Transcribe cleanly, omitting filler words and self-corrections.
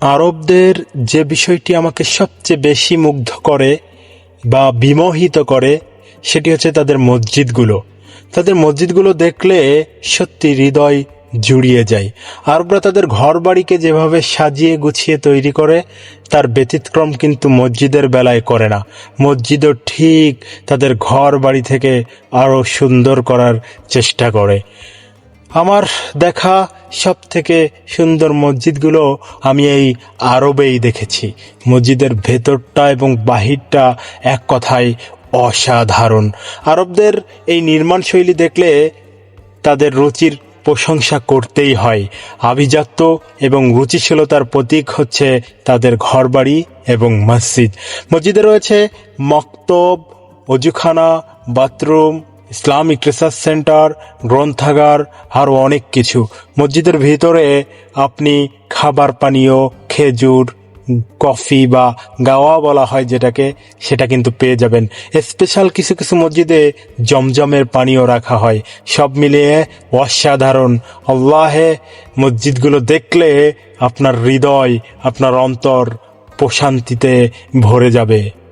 আরবদের যে বিষয়টি আমাকে সবচেয়ে বেশি মুগ্ধ করে বা বিমোহিত করে সেটি হচ্ছে তাদের মসজিদগুলো। তাদের মসজিদগুলো দেখলে সত্যি হৃদয় জুড়িয়ে যায়। আরবরা তাদের ঘর বাড়িকে যেভাবে সাজিয়ে গুছিয়ে তৈরি করে তার ব্যতিক্রম কিন্তু মসজিদের বেলায় করে না। মসজিদও ঠিক তাদের ঘর বাড়ি থেকে আরও সুন্দর করার চেষ্টা করে। আমার দেখা সব থেকে সুন্দর মসজিদগুলো আমি এই আরবেই দেখেছি। মসজিদের ভেতরটা এবং বাহিরটা এক কথায় অসাধারণ। আরবদের এই নির্মাণ শৈলী দেখলে তাদের রুচির প্রশংসা করতেই হয়। আভিজাত্য এবং রুচিশীলতার প্রতীক হচ্ছে তাদের ঘরবাড়ি এবং মসজিদ। মসজিদে রয়েছে মক্তব, অজুখানা, বাথরুম, ইসলামিক রিসার্চ সেন্টার, গ্রন্থাগার, আরও অনেক কিছু। মসজিদের ভিতরে আপনি খাবার পানীয়, খেজুর, কফি বা গাওয়া বলা হয় যেটাকে, সেটা কিন্তু পেয়ে যাবেন। স্পেশাল কিছু কিছু মসজিদে জমজমের পানীয় রাখা হয়। সব মিলিয়ে অসাধারণ। আল্লাহে, মসজিদগুলো দেখলে আপনার হৃদয়, আপনার অন্তর প্রশান্তিতে ভরে যাবে।